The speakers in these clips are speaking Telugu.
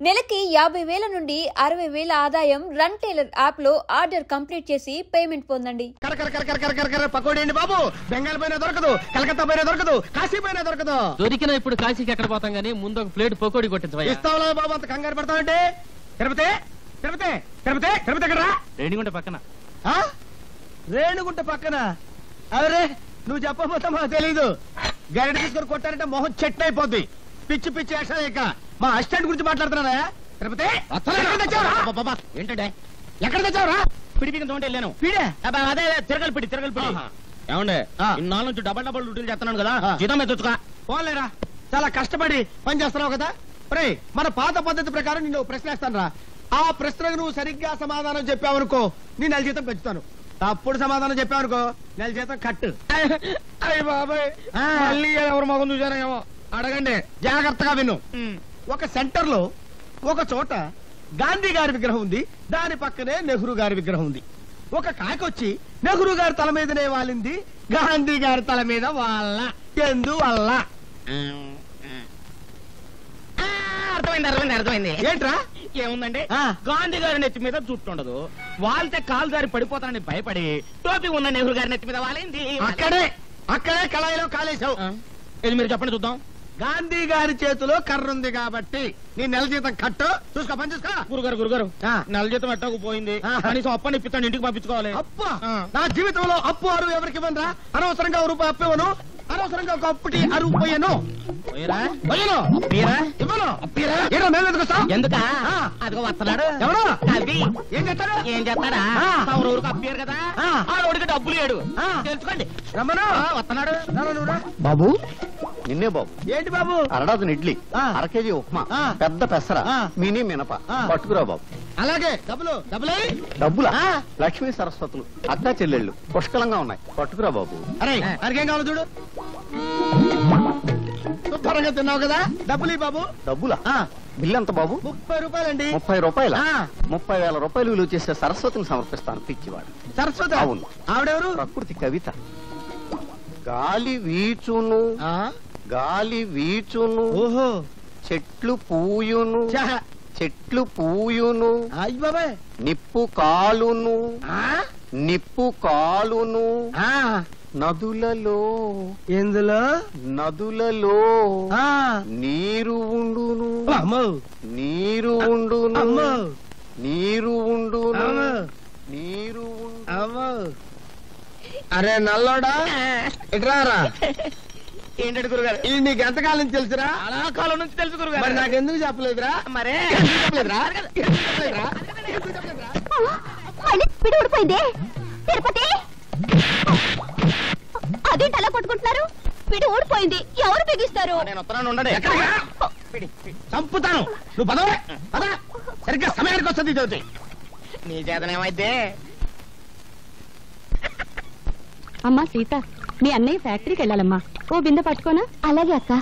నెలకి 50,000 నుండి 60,000 ఆదాయం రన్ టైలర్ యాప్ లో ఆర్డర్ కంప్లీట్ చేసి పేమెంట్ పొందండి. పకోడీ అండి బాబు. బెంగాల్ పైన దొరకదు, కలకత్తా పైన దొరకదు, కాశీ పైన దొరకదు. దొరికిన ఇప్పుడు కాశీకి ఎక్కడ పోతాం గానీ ముందు ఒక ప్లేట్ పకోడీ కొట్టించవయ్యా. ఇస్తావులా బాబు, అంత కంగారు పడతావంటే. తిరుపతి తిరుపతి తిరుపతి తిరుపతి ఎక్కడ? రేణిగుంట పక్కన. రేణుగుంట పక్కన? అరే నువ్వు చెప్పబోతా మాకు తెలీదు. గరిట తీసుకొని కొట్టారంటే మొహం చెట్టు అయిపోద్ది. పిచ్చి పిచ్చి యాక్షన్ ఇక మా అసిస్టెంట్ గురించి మాట్లాడుతున్నారా? తిరుపతి ఏంటంటే ఎక్కడ తెచ్చావురా? పిడి పిడికి తోంటే వెళ్ళాను. పీడే అదే తిరగలి పిడి ఏమండే ఇన్నాళ్ళ నుంచి డబల్ డ్యూటీలు చేస్తున్నాను కదా, జీతం ఎత్తుగా పోలేరా. చాలా కష్టపడి పని చేస్తున్నావు కదా. రే మన పాత పద్ధతి ప్రకారం నిన్ను ప్రశ్న వేస్తాను రా. ఆ ప్రశ్నకు నువ్వు సరిగ్గా సమాధానం చెప్పావనుకో నీ నెల జీతం పెంచుతాను. తప్పుడు సమాధానం చెప్పావనుకో నెల జీతం కట్టు. అయ్య బాబాయ్ మళ్ళీ ఎవరు మగం చూసారేమో అడగండి, జాగ్రత్తగా విను. ఒక సెంటర్ లో ఒక చోట గాంధీ గారి విగ్రహం ఉంది, దాని పక్కనే నెహ్రూ గారి విగ్రహం ఉంది. ఒక కాకొచ్చి నెహ్రూ గారి తల మీదనే వాలింది, గాంధీ గారి తల మీద వాళ్ళ ఎందువల్ల? అర్థమైంది. ఏంట్రా? ఏముందండి, గాంధీ గారి నెత్తి మీద జుట్టు ఉండదు, వాళ్తే కాలు దారి పడిపోతానని భయపడి టోపీ ఉన్న నెహ్రూ గారి నెత్తి మీద వాలింది. అక్కడే కళాయిలో కాలేశావు. ఇది మీరు చెప్పండి చూద్దాం. గాంధీ గారి చేతిలో కర్ర ఉంది కాబట్టి నీ నెల జీతం కట్టు. చూసుకో, పని చూసుకో. గురుగారు నెల జీతం ఎట్టకు పోయింది, కనీసం అప్పని ఇప్పిస్తాను, ఇంటికి పంపించుకోవాలి. అప్ప నా జీవితంలో అప్పు అరువు ఎవరికి ఇవ్వను రా. అనవసరంగా రూపాయి అప్పు ఇవ్వను, అనవసరంగా ఒక అప్పుటి అరువు పోయాను. ఎందుకా అదిగో వస్తున్నాడు. ఎవరు? ఏం చేస్తాడా? ఊరికి అప్పారు కదా, ఆ రోడ్డుకి డబ్బులు లేడు తెలుసుకోండి. రమ్మను. వస్తున్నాడు బాబు. నిన్నే బాబు. ఏంటి బాబు? అరడాజన్ ఇడ్లీ, అర కేజీ ఉప్మా, పెద్ద పెసర, మినీ మినప పట్టుకురా బాబు. అలాగే డబ్బులా? లక్ష్మీ సరస్వతులు అక్కా చెల్లెళ్ళు పుష్కలంగా ఉన్నాయి, పట్టుకురా బాబు. అరే అరికేం కావాలి చూడు. శుభ్రంగా తిన్నావు కదా, డబ్బులు బాబు. డబ్బులా? బిల్లు ఎంత బాబు? 30 రూపాయలండి. 30 రూపాయల? 30,000 రూపాయలు విలువ చేసే సరస్వతిని సమర్పిస్తాను. పిచ్చివాడు. సరస్వతి? అవును. ఆవిడెవరు? ప్రకృతి కవిత. గాలి వీచును, గాలి వీచును, ఓహో, చెట్లు పూయును, చెట్లు పూయును, అయ్య బాబాయ్, నిప్పు కాలును, నిప్పు కాలును, నదులలో, ఎందులో? నదులలో నీరు ఉండును, నీరు ఉండును, నీరు ఉండును, నీరు ఉండును. అరే నల్లోడా, ఇట్రారా. ఏంటంటే గురుగారు, ఇది నీకు ఎంతకాలం నుంచి తెలుసురా? చాలా కాలం నుంచి తెలుసు గురుగారు. మరి నాకెందుకు చెప్పలేదురా? మరే పిడి ఊడిపోయింది. తిరుపతి అదేంటి అలా కొట్టుకుంటున్నారు? పిడి ఊడిపోయింది, ఎవరు బిగిస్తారు? నేను వస్తున్నాను, ఉండండి. చంపుతాను. నువ్వు పదవే పద, సరిగ్గా సమయానికి వస్తుంది చదువుతాయి. నీ చేతనేమైతే. అమ్మా సీత, మీ అన్నయ్య ఫ్యాక్టరీకి వెళ్ళాలమ్మా, ఓ బిందె పట్టుకోనా? అలాగే అక్క.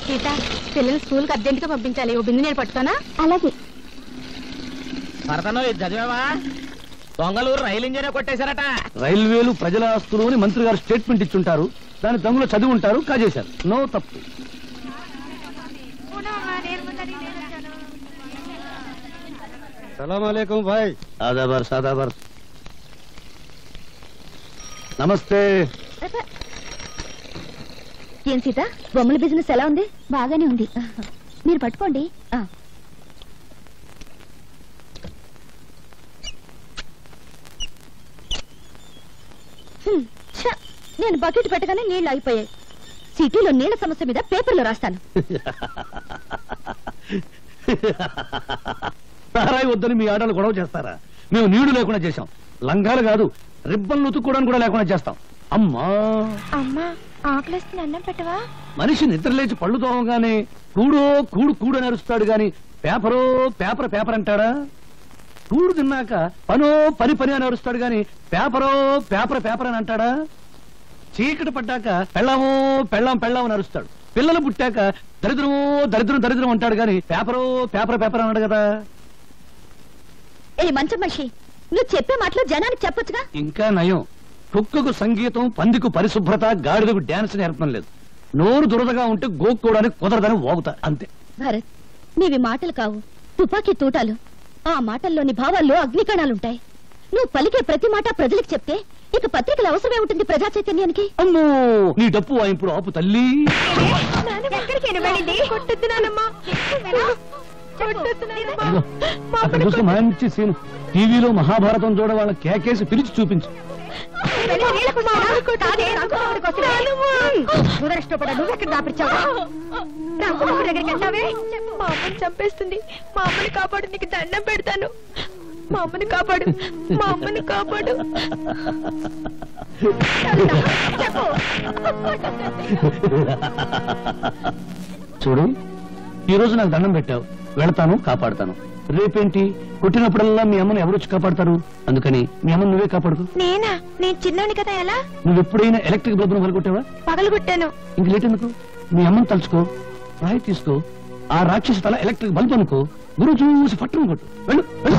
సీత, పిల్లలు స్కూల్ కి అర్జెంట్ గా పంపించాలి, ఓ బిందె నేను పట్టుకోనా? అలాగే. భరతను ఇది చదివావా? దొంగలు రైలు ఇంజనే కొట్టేశారట. రైల్వేలు ప్రజల ఆస్తులు అని మంత్రి గారు స్టేట్మెంట్ ఇచ్చుంటారు, దాని దొంగలు చదివి ఉంటారు, కాజేశారు. నో తప్పు. సలాం అలైకుం భాయ్. ఆదాబర్ సాదాబర్. నమస్తే. ఏం సీత, బొమ్మల బిజినెస్ ఎలా ఉంది? బాగానే ఉంది, మీరు పట్టుకోండి. నేను బకెట్ పెట్టగానే నీళ్లు ఆగిపోయాయి. సిటీలో నీళ్ల సమస్య మీద పేపర్లో రాస్తాను. సారాయి వద్దని మీ ఆడలు గొడవ చేస్తారా? మేము నీళ్లు లేకుండా చేశాం, లంగాలు కాదు రిబ్బన్లు ఉతుక్కోవడానికి కూడా లేకుండా చేస్తాం. అమ్మా అమ్మా, ఆకలిస్తుంది, అన్నం పెట్టవా? మనిషి నిద్రలేచి పళ్ళు తోమగానే కూడో కూడు కూడు అని అరుస్తాడు గాని పేపరో పేపర్ పేపర్ అంటాడా? కూడు తిన్నాక పనో పని పని అని అరుస్తాడు గాని పేపరో పేపర్ పేపర్ అని అంటాడా? చీకటి పడ్డాక పెళ్ళామో పెళ్ళాం పెళ్ళాం అని అరుస్తాడు. పిల్లలు పుట్టాక దరిద్రమో దరిద్రం దరిద్రం అంటాడు గాని పేపరో పేపర్ పేపర్ అన్నాడు కదా. ఏ మంచి మనిషి, నువ్వు చెప్పే మాటలు జనానికి చెప్పొచ్చుగా. ఇంకా నయం, కుక్కకు సంగీతం, పందికు పరిశుభ్రత, గాడిదకు డాన్స్ నేర్పడం లేదు. నోరు దురదగా ఉంటే గోక్కోవడానికి కుదరదని వాగుతా అంతే. భరత్, నీవి మాటలు కావు, తుపాకీ తూటాలు. ఆ మాటల్లోని భావాల్లో అగ్నికణాలుంటాయి. నువ్వు పలికే ప్రతి మాట ప్రజలకు చెప్తే ఇక పత్రికల అవసరమే ఉంటుంది ప్రజా చైతన్యానికి. అమ్మో నీ డప్పు వాయింపుడు ఆపు తల్లి. అక్కడ చూస్తే మంచి సీన్. టీవీలో మహాభారతం చూడ వాళ్ళ కేకేసి పిలిచి చూపించు. మా అమ్మని చంపేస్తుంది. మా అమ్మని కాపాడు, నీకు దండం పెడతాను. మా అమ్మని కాపాడు, మా అమ్మని కాపాడు. చూడు, ఈ రోజు నాకు దండం పెట్టావు, వెళతాను, కాపాడుతాను. రేపేంటి, కొట్టినప్పుడల్లా మీ అమ్మని ఎవరొచ్చి కాపాడతారు? అందుకని మీ అమ్మని నువ్వే కాపాడుకో. నేనా? నేను చిన్నోని కదా. ఎలా? నువ్వు ఎప్పుడైనా ఎలక్ట్రిక్ బల్బును పగలగొట్టావా? పగలగొట్టాను. ఇంక లేట్ ఎందుకు? మీ అమ్మని తలుచుకో, రాయి తీసుకో, ఆ రాక్షసి తల ఎలక్ట్రిక్ బల్బ్ అనుకో, గురువు చూసి పట్టును కొట్టు. వెళ్ళు వెళ్ళు.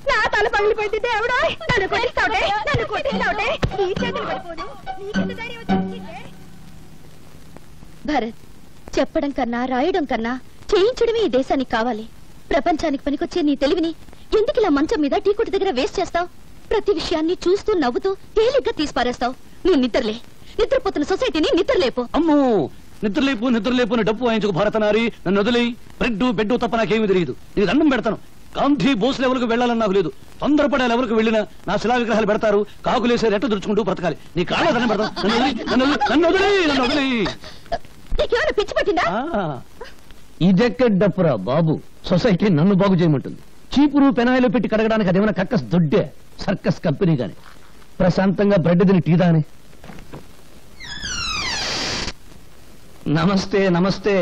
నా తల పగిలిపోయింది. దేవుడా, నన్ను కొట్టిస్తావుటే, నన్ను కొట్టిస్తావుటే. నీ చేతులు పడిపోదు. నీకెంత ధైర్యం వచ్చింది? భరత్, చెప్పడం కన్నా రాయడం కన్నా చేయించడమే ఈ దేశానికి కావాలి. ప్రపంచానికి పనికొచ్చే నీ తెలివిని ఎందుకు ఇలా మంచం మీద టీ కొట్టు దగ్గర వేస్ట్ చేస్తావు? ప్రతి విషయాన్ని చూస్తూ నవ్వుతూ తేలిగ్గా తీసిపారేస్తావు. నువ్వు నిద్రలే. నిద్రపోతున్న సొసైటీని నిద్రలేపు. అమ్మో నిద్రలేపు నిద్రలేపు అని డప్పు వాయించుకు భారతనారి. నన్ను వదిలి బ్రెడ్ బెడ్ తప్ప నాకేమీ తెలియదు. నీకు దండం పెడతాను. గాంధీ బోస్ లెవెల్కు వెళ్ళాలని నాకు లేదు. తొందరపడే లెవెల్కు వెళ్ళినా నా శిలా విగ్రహాలు పెడతారు. కాకులేసే రెట్టు దురుచుకుంటూ బ్రతకాలి. నీ కాళ్ళ దండం పెడతాను. నన్ను వదిలి. నీకేమైనా పిచ్చి పట్టిందా? ఇదెక్కడ డప్పురా బాబు. సొసైటీ నన్ను బాగు చేయమంటుంది. చీపురు పెనాయిలు పెట్టి కడగడానికి అదేమైనా కక్కస్ దొడ్డే సర్కస్ కంపెనీ గాని. ప్రశాంతంగా బ్రెడ్ తిని టీ దాని. నమస్తే నమస్తే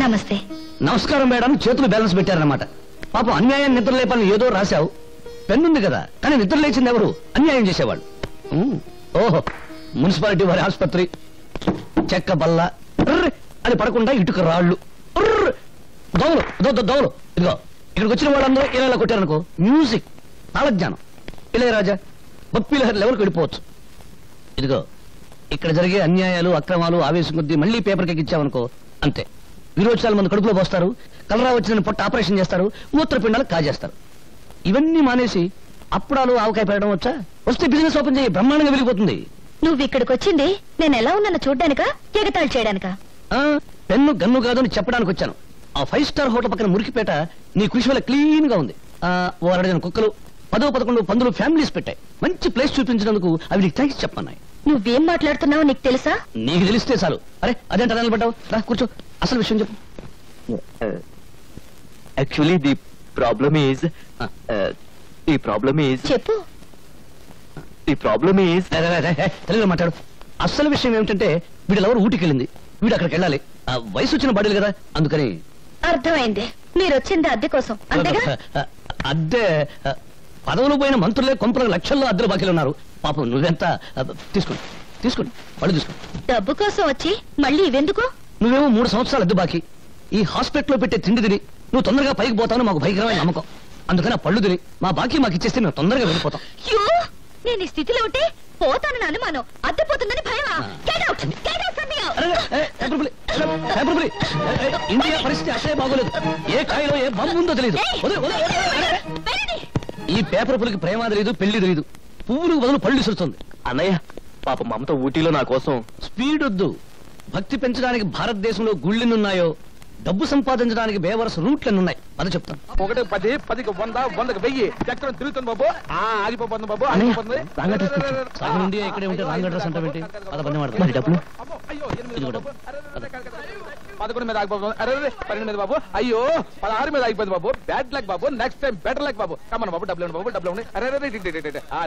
నమస్తే. నమస్కారం మేడం. చేతులు బ్యాలెన్స్ పెట్టారన్నమాట. పాపం అన్యాయం నిద్ర లేపాలని ఏదో రాశావు. పెన్నుంది కదా, కానీ నిద్ర లేచింది ఎవరు? అన్యాయం చేసేవాళ్ళు. ఓహో, మున్సిపాలిటీ వారి ఆసుపత్రి. చెక్క బల్ల అది పడకుండా ఇటుక రాళ్ళు దోవలు దోవలు. ఇదిగో ఇక్కడికి వచ్చిన వాళ్ళందరూ ఇలా కొట్టారనుకో, మ్యూజిక్ తాళజ్ఞానం ఇళయరాజా బప్పిలహరి లెవెల్కి వెళ్ళిపోవచ్చు. ఇదిగో ఇక్కడ జరిగే అన్యాయాలు అక్రమాలు ఆవేశం కొద్దీ మళ్ళీ పేపర్కి ఎక్కించామనుకో, అంతే. విరోచనాలు మంది కడుపులో పోస్తారు, కలరా వచ్చిన పొట్ట ఆపరేషన్ చేస్తారు, మూత్రపిండాలు కాజేస్తారు. ఇవన్నీ మానేసి అప్పుడాలు ఆవకాయ పెట్టడం వచ్చా? వస్తే బిజినెస్ ఓపెన్ చేయి, బ్రహ్మాండంగా వెళ్ళిపోతుంది. నువ్వు ఇక్కడికి వచ్చింది నేను ఎలా ఉన్నానో చూడ్డానికా, ఎగతాళి చేయడానికా? పెన్ను గన్ను కాదు అని చెప్పడానికి వచ్చాను. ఆ 5 స్టార్ హోటల్ పక్కన మురికిపేట నీ కృషి వల్ల క్లీన్ గా ఉంది. ఓ 2 కుక్కలు 10-11 పందులు ఫ్యామిలీస్ పెట్టాయి. మంచి ప్లేస్ చూపించినందుకు అవి నీకు థ్యాంక్స్ చెప్పన్నాయి. నువ్వేం మాట్లాడుతున్నావో నీకు తెలుసా? నీకు తెలిస్తే చాలు. అరే అదేంట నిలబడ్డావు? రా కూర్చో, అసలు విషయం చెప్పు. Actually, the problem is చెప్పు. తెలుగులో మాట్లాడు. అసలు విషయం ఏమిటంటే వీడి లవర్ ఊటికి వెళ్ళింది. వీడు అక్కడికి వెళ్ళాలి. వయసు వచ్చిన బాడీలు కదా, అందుకని. అర్థమైంది. మీరు వచ్చింది అద్దె కోసం అంతేగా? అద్దె పదవులు పోయిన మంత్రులే కొంపల లక్షల్లో అద్దెలు బాకీలు ఉన్నారు. పాపం నువ్వెంత తీసుకోండి పళ్ళు తీసుకోండి. డబ్బు కోసం వచ్చి మళ్ళీ ఇవెందుకు? నువ్వేమో 3 సంవత్సరాలు అద్దె బాకీ. ఈ హాస్పిటల్లో పెట్టే తిండి తిని నువ్వు తొందరగా పైకి పోతావు మాకు భయంకరమైన నమ్మకం. అందుకని ఆ పళ్ళు తిని మా బాకీ మాకు ఇచ్చేస్తే మేము తొందరగా వెళ్ళిపోతాం. నేను ఈ స్థితిలో ఉంటే పోతానని అనుమానం, అద్దె పోతుందని భయమా? Get out! Get out from here! India పరిస్థితి అసలే బాగోలేదు. ఏ కాయలో ఏ బొమ్మ ఉందో తెలియదు. ఈ పేపర్ పులికి ప్రేమ తెలియదు, పెళ్లి తెలియదు. పువ్వులకు బదులు పళ్ళు ఇసురుతుంది. అన్నయ్య పాప మమత ఊటీలో నా కోసం. స్పీడ్ వద్దు. భక్తి పెంచడానికి భారతదేశంలో గుళ్ళెన్నున్నాయో, డబ్బు సంపాదించడానికి బేవరస రూట్లెన్నున్నాయి. అది చెప్తాను. 1 10 10కి 100 100కి 1000 చక్రం తిరుగుతుంది బాబు. ఆగిపోతుంది బాబు, ఆగిపోతుంది. ఇక్కడే ఉంటే రాంగ్ అడ్రస్ అంటే మరి డబ్బులు 11 మీద ఆగిపోతుంది. అరే 12 మీద బాబు. అయ్యో 16 మీద ఆగిపోయింది బాబు. బ్యాడ్ లక్ బాబు. నెక్స్ట్ టైం బెటర్ లక్ బాబు. కమన్ బాబు, డబ్బులు బాబు, డబ్బులు. అరే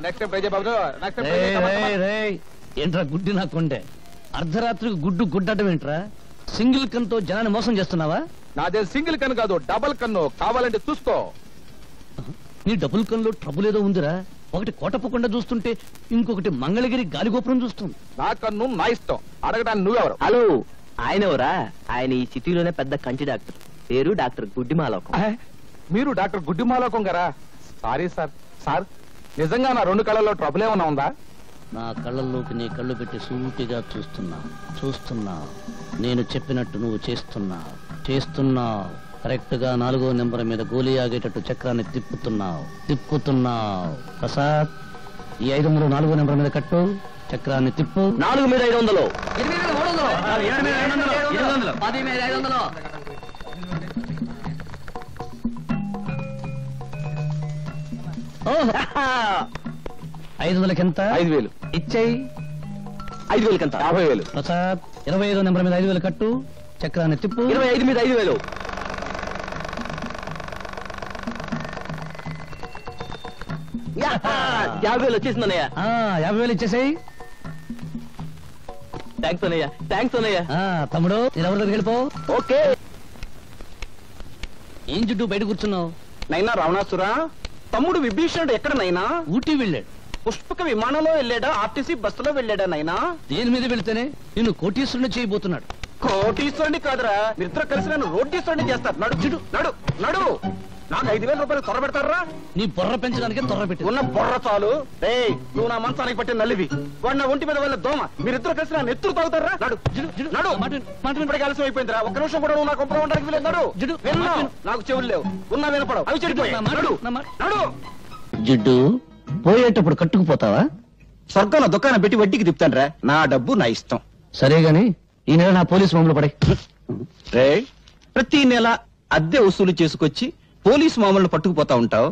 నెక్స్ట్ టైం ట్రై చేయ బాబు. నెక్స్ట్ టైం ఏంట్రా గుడ్డి నాకుండే? అర్ధరాత్రికి గుడ్డటం ఏంట్రా? సింగిల్ కన్తో జనాన్ని మోసం చేస్తున్నావా? నాదే సింగిల్ కన్ను కాదు, డబల్ కన్ను. కావాలంటే చూసుకో. నీ డబుల్ కన్నులో ట్రబుల్ ఏదో ఉందిరా. ఒకటి కోటప్పకుండా చూస్తుంటే ఇంకొకటి మంగళగిరి గాలిగోపురం చూస్తుంది. నా కన్ను నా ఇష్టం. అడగడానికి నువ్వెవరు? హలో, ఆయన ఎవరా? ఆయన ఈ సిటీలోనే పెద్ద కంటి డాక్టర్. పేరు డాక్టర్ గుడ్డిమాలోకం. మీరు డాక్టర్ గుడ్డిమాలోకం గారా? Sorry sir. సార్ నిజంగా నా 2 కళ్ళల్లో ట్రబుల్ ఏమైనా ఉందా? నా కళ్ళల్లోకి నీ కళ్ళు పెట్టి సూటిగా చూస్తున్నా. నేను చెప్పినట్టు నువ్వు చేస్తున్నావు. కరెక్ట్ గా 4వ నెంబర్ మీద గోలీ ఆగేటట్టు చక్రాన్ని తిప్పుతున్నావు. ప్రసాద్, ఈ 500 4వ నెంబర్ మీద కట్టు, చక్రాన్ని తిప్పు. 4 మీద 500, 8 మీద 300, 7 మీద 800, 10 మీద 500. 500కి ఎంత? 5000. ఇచ్చేయి. 5000 కంత 50,000. ప్రసాద్, 25వ నెంబర్ మీద 5,000 కట్టు, చక్రాన్ని తిప్పు. 25 మీద 5000. 50,000 వచ్చేసిందన్నయ్య. 50,000 ఇచ్చేసాయి. థ్యాంక్స్ అన్నయ్య. తమ్ముడు, నేను ఎవరి దగ్గరికి వెళ్ళిపో. ఓకే. ఏం చుట్టూ బయట కూర్చున్నావు? నైనా రావణాసురా, తమ్ముడు విభీషణుడు ఎక్కడ నైనా? ఊటీ వెళ్ళాడు. పుష్పక విమానంలో వెళ్ళాడా, ఆర్టీసీ బస్సులో వెళ్ళాడా నైనా? దేని మీద వెళితేనే నిన్ను కోటీశ్వరుని చేయబోతున్నాడు. కోటీశ్వరుని కాదురా, మీరిద్దరు కలిసి నన్ను రోటీశ్వరుని చేస్తారు. నడు చుడు, నడు నడు. నాకు 5,000 రూపాయలు త్వర పెడతారా? నీ బొర్ర పెంచడానికి త్వర పెట్టి ఉన్న బొర్ర చాలు. ఏయ్, నువ్వు నా మంచానికి పట్టిన నల్లివి, వాడు నా ఒంటి మీద వెళ్ళ దోమ. మీరిద్దరు కలిసి నా నెత్తురు తాగుతారా? నడు నడు. ఇప్పటికి ఆలస్యం అయిపోయిందిరా. ఒక్క నిమిషం కూడా నువ్వు నా కొంపలో ఉండడానికి వీలేదు. నడు. విన్నావు? నాకు చెవులు లేవు, ఉన్నా వినపడవు, అవి చెడిపోయాయి. నడు నడు. జిడ్డు, పోయేటప్పుడు కట్టుకుపోతావా? స్వర్గంలో దుకాణం పెట్టి వడ్డీకి తిప్పుతాను. నా డబ్బు నా ఇష్టం. సరే గాని ఈ నెల నా పోలీసు మామూలు పడే. ప్రతి నెల అద్దె వసూలు చేసుకొచ్చి పోలీసు మామూలు పట్టుకుపోతా ఉంటావు.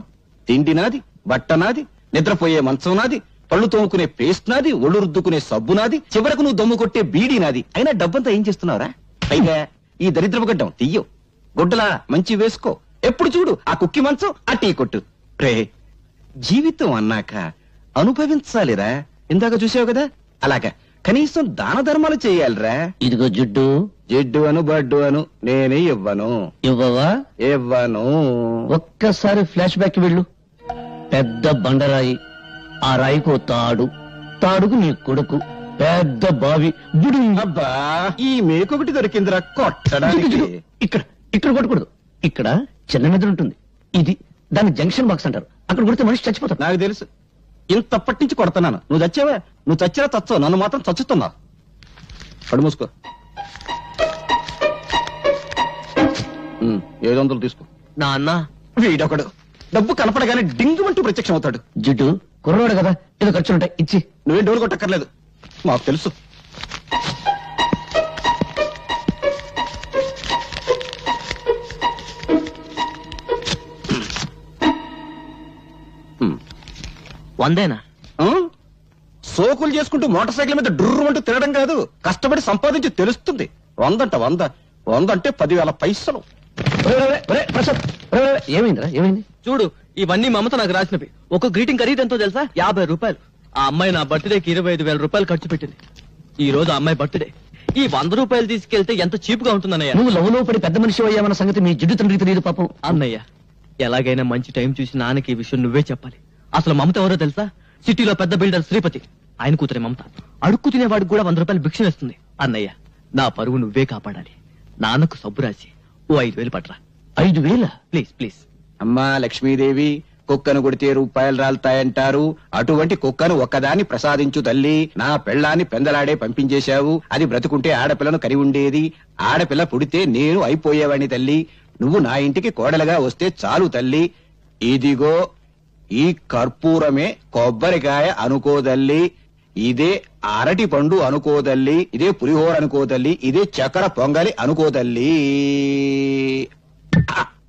తిండి నాది, బట్ట నాది, నిద్రపోయే మంచం నాది, పళ్ళు తోముకునే పేస్ట్ నాది, ఒళ్ళు రుద్దుకునే సబ్బు నాది, చివరకు నువ్వు దమ్ము కొట్టే బీడీ నాది. అయినా డబ్బంతా ఏం చేస్తున్నావురా? పైగా ఈ దరిద్రపు గడ్డం తీయవు, గుడ్డలా మంచి వేసుకో. ఎప్పుడు చూడు ఆ కుక్కి మంచం, ఆ టీ కొట్టు. జీవితం అన్నాక అనుభవించాలిరా. ఇందాక చూసావు కదా, అలాగా కనీసం దాన ధర్మాలు చేయాలిరా. ఇదిగో జిడ్డు, జిడ్డు అను బడ్డు అను నేనే ఇవ్వను. ఇవ్వవా? ఇవ్వను. ఒక్కసారి ఫ్లాష్ బ్యాక్ వెళ్ళు. పెద్ద బండరాయి, ఆ రాయికో తాడు, తాడుకు నీ కొడుకు, పెద్ద బావి. అబ్బా, ఈ మేకొకటి దొరికిందిరా కొట్టడానికి. ఇక్కడ కొట్టకూడదు. ఇక్కడ చిన్న మెదడు ఉంటుంది. ఇది దాన్ని జంక్షన్ బాక్స్ అంటారు. అక్కడ కొడితే మనిషి చచ్చిపోతాడు. నాకు తెలుసు, ఇంతప్పటి నుంచి కొడుతున్నాను. నువ్వు చచ్చావా? నువ్వు చచ్చినా చచ్చావు, నన్ను మాత్రం చచ్చుతున్నావు. కడు మూసుకో. 700 తీసుకో. నాన్న, వీడొకడు డబ్బు కనపడగానే డింగుమంటూ ప్రత్యక్షం అవుతాడు. జిడ్డు, కుర్రవాడు కదా, ఏదో ఖర్చులుంటాయి, ఇచ్చి. నువ్వేం డోలు కొట్టక్కర్లేదు, మాకు తెలుసు. వందేనా? సోకులు చేసుకుంటూ మోటార్ సైకిల్ మీద డుర్రు అంటూ తినడం కాదు, కష్టపడి సంపాదించి తెలుస్తుంది. 100 అంటే 10,000 పైసలు. ఏమైందిరా? ఏమైంది? చూడు, ఇవన్నీ మమత నాకు రాసినవి. ఒక గ్రీటింగ్ ఖరీదు ఎంతో తెలుసా? 50 రూపాయలు. ఆ అమ్మాయి నా బర్త్డేకి 25,000 రూపాయలు ఖర్చు పెట్టింది. ఈ రోజు ఆ అమ్మాయి బర్త్డే. ఈ 100 రూపాయలు తీసుకెళ్తే ఎంత చీప్ గా ఉంటుందన్నయ్య. నువ్వు లవ్లో పడి పెద్ద మనిషి అయ్యామన్న సంగతి మీ జిడ్డు తండ్రికి తెలియదు పాపం. అన్నయ్య, ఎలాగైనా మంచి టైం చూసి నాన్నకి ఈ విషయం నువ్వే చెప్పాలి. అసలు మమత ఎవరో తెలుసా? సిటీలో పెద్ద బిల్డర్ శ్రీపతి, ఆయన కూతురే మమత. అడుక్కు తినేవాడికి కూడా 100 రూపాయలు భిక్ష వేస్తుంది. అన్నయ్య, నా పరువు నువ్వే కాపాడాలి. నాన్నకు సబ్బు రాసి ఓ 5,000 పట్రా. 5,000? ప్లీజ్. అమ్మా లక్ష్మీదేవి, కుక్కను కొడితే రూపాయలు రాలుతాయంటారు. అటువంటి కుక్కను ఒక్కదాన్ని ప్రసాదించు తల్లి. నా పెళ్ళాన్ని పెందలాడే పంపించేశావు. అది బ్రతుకుంటే ఆడపిల్లను కరి ఉండేది. ఆడపిల్ల పుడితే నేను అయిపోయేవాడిని తల్లి. నువ్వు నా ఇంటికి కోడలుగా వస్తే చాలు తల్లి. ఇదిగో ఈ కర్పూరమే కొబ్బరికాయ అనుకోదల్లి, ఇదే అరటి పండు అనుకోదల్లి, ఇదే పులిహోర అనుకోదల్లి, ఇదే చక్కెర పొంగలి అనుకోదల్లి.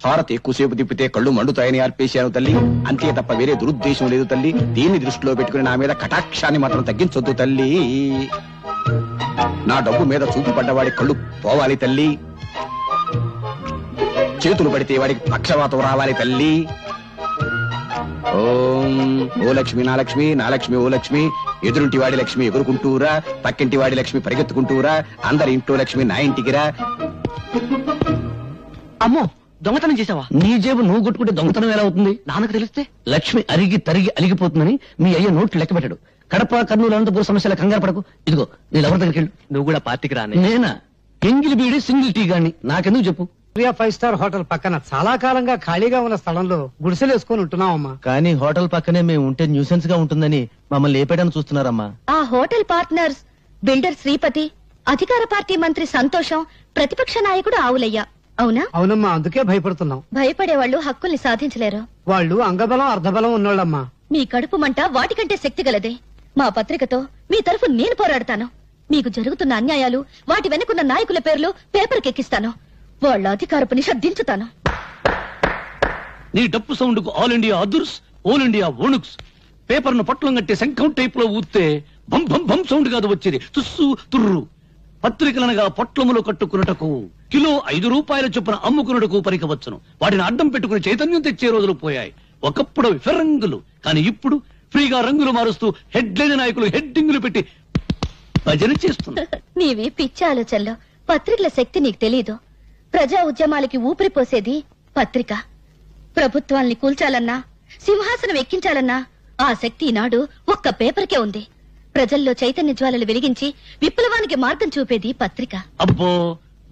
హారతి ఎక్కువసేపు తిప్పితే కళ్ళు మండుతాయని అర్పేశాను తల్లి. అంతే తప్ప వేరే దురుద్దేశం లేదు తల్లి. దీన్ని దృష్టిలో పెట్టుకుని నా మీద కటాక్షాన్ని మాత్రం తగ్గించొద్దు తల్లి. నా డబ్బు మీద చూపు పడ్డవాడి కళ్ళు పోవాలి తల్లి. చేతులు పడితే వాడికి పక్షవాతం రావాలి తల్లి. ఓ లక్ష్మి నా లక్ష్మి, నా లక్ష్మి ఓ లక్ష్మి. ఎదురుంటి వాడి లక్ష్మి ఎగురుకుంటూరా, పక్కింటి వాడి లక్ష్మి పరిగెత్తుకుంటూరా, అందరి ఇంట్లో లక్ష్మి నా ఇంటికిరా. అమ్మో, దొంగతనం చేసావా? నీ జేబు నువ్వు కొట్టుకుంటే దొంగతనం ఎలా అవుతుంది? నాన్నకు తెలిస్తే? లక్ష్మి అరిగి తరిగి అలిగిపోతుందని మీ అయ్య నోట్లు లెక్క పెట్టాడు. కడప, కర్నూలు, అనంతపురం సమస్యల కంగారు పడకు. ఇదిగో నీ ఎవరి దగ్గరికి వెళ్ళు. నువ్వు కూడా పార్టీకి రాని. నేనా? ఎంగిలి బీడి సింగిల్ టీ గాని నాకెందుకు చెప్పు. సూర్య 5 స్టార్ హోటల్ పక్కన చాలా కాలంగా ఖాళీగా ఉన్న స్థలంలో గుడిసెలు వేసుకుని ఉంటున్నామమ్మా. కానీ హోటల్ పక్కనే మేము ఉంటే న్యూసెన్స్ గా ఉంటుందని మమ్మల్ని లేపేయడానికి చూస్తున్నారమ్మా. ఆ హోటల్ పార్ట్నర్స్ బిల్డర్ శ్రీపతి, అధికార పార్టీ మంత్రి సంతోషం, ప్రతిపక్ష నాయకుడు ఆవులయ్య. అవునా? అవునమ్మా, అందుకే భయపడుతున్నాం. భయపడేవాళ్ళు హక్కుల్ని సాధించలేరు. వాళ్ళు అంగబలం అర్ధబలం ఉన్నోళ్ళమ్మా. మీ కడుపు మంట వాటికంటే శక్తి గలదే. మా పత్రికతో మీ తరఫు నేను పోరాడతాను. మీకు జరుగుతున్న అన్యాయాలు, వాటి వెనుకున్న నాయకుల పేర్లు పేపర్కి ఎక్కిస్తాను. వాళ్ళ అధికారపు నిష దించుతాను. నీ డప్పు సౌండ్ కు ఆల్ ఇండియా అదుర్స్, ఆల్ ఇండియా ఓణుక్స్. పేపర్ ను పట్లం కట్టి శంఖం టైప్ లో ఊస్తే భం భం భం సౌండ్ కాదు వచ్చేది, తుస్సు తుర్రు. పత్రికలనగా పొట్లములు కట్టుకున్నటకు కిలో 5 రూపాయల చొప్పున అమ్ముకున్నటకు పనికవచ్చును. వాటిని అడ్డం పెట్టుకుని చైతన్యం తెచ్చే రోజులు పోయాయి. ఒకప్పుడు ఫిరంగులు, కానీ ఇప్పుడు ఫ్రీగా రంగులు మారుస్తూ హెడ్లైన్ నాయకులు హెడ్డింగులు పెట్టి భజన చేస్తున్నారు. నీవి పిచ్చి ఆలోచనలు. పత్రికల శక్తి నీకు తెలీదు. ప్రజా ఉద్యమాలకి ఊపిరిపోసేది పత్రిక. ప్రభుత్వాల్ని కూల్చాలన్నా, సింహాసనం ఎక్కించాలన్నా ఆ శక్తి ఈనాడు ఒక్క పేపర్కే ఉంది. ప్రజల్లో చైతన్య జ్వాలలు వెలిగించి విప్లవానికి మార్గం చూపేది పత్రిక. అబ్బో,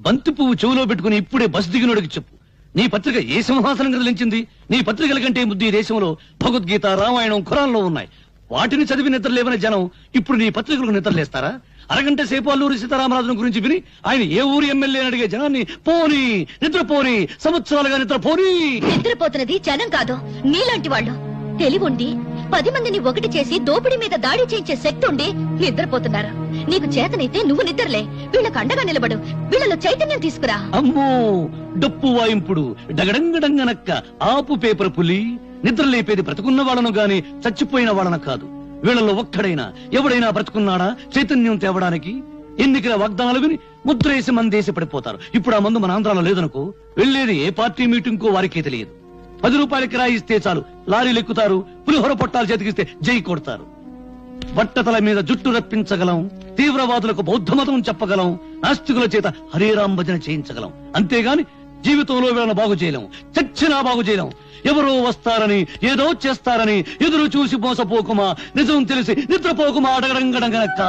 బంతి పువ్వు చెవులో పెట్టుకుని ఇప్పుడే బస్ దిగినోడికి చెప్పు, నీ పత్రిక ఏ సింహాసనం కదిలించింది? నీ పత్రికల కంటే ముద్దు ఈ దేశంలో భగవద్గీత, రామాయణం, ఖురాన్లో ఉన్నాయి. వాటిని చదివి నిద్రలేవని జనం ఇప్పుడు నీ పత్రికలకు నిద్రలేస్తారా? అరగంట సేపు అల్లూరి సీతారామరాజును గురించి విని ఆయన ఏ ఊరి ఎమ్మెల్యే అడిగే జనాన్ని పోనీ నిద్రపోని, సంవత్సరాలుగా నిద్రపోని. నిద్రపోతున్నది జనం కాదు, నీలాంటి వాళ్ళు. తెలివుండి 10 మందిని ఒకటి చేసి దోపిడీ మీద దాడి చేయించే శక్తి ఉండి నిద్రపోతున్నారు. నీకు చేతనైతే నువ్వు నిద్రలే, వీళ్ళకు అండగా నిలబడు, వీళ్ళలో చైతన్యం తీసుకురా. అమ్మో, డప్పు వాయింపుడు డగడంగడంగనక్క ఆపు పేపర్ పులి. నిద్ర లేపేది బ్రతుకున్న వాళ్ళను గాని చచ్చిపోయిన వాళ్ళను కాదు. వీళ్ళలో ఒక్కడైనా ఎవడైనా బ్రతుకున్నాడా చైతన్యం తేవడానికి? ఎన్నికల వాగ్దానాలు విని ముద్రేసి మందేసి పడిపోతారు. ఇప్పుడు ఆ మందు మన ఆంధ్రాలో లేదనుకో, వెళ్లేది ఏ పార్టీ మీటింగ్ కో వారికే తెలియదు. 10 రూపాయల కిరాయి ఇస్తే చాలు లారీలు ఎక్కుతారు, పులిహోర పొట్టాలు చేతికిస్తే జై కొడతారు. బట్టతల మీద జుట్టు రప్పించగలం, తీవ్రవాదులకు బౌద్ధ మతం చెప్పగలం, నాస్తికుల చేత హరేరాం భజన చేయించగలం. అంతేగాని జీవితంలో వీళ్ళను బాగు చేయలేం, చచ్చినా బాగు చేయలేం. ఎవరో వస్తారని, ఏదో చేస్తారని ఎదురు చూసి మోసపోకుమా, నిజం తెలిసి నిద్రపోకుమా. అడగడంగడంగనక్క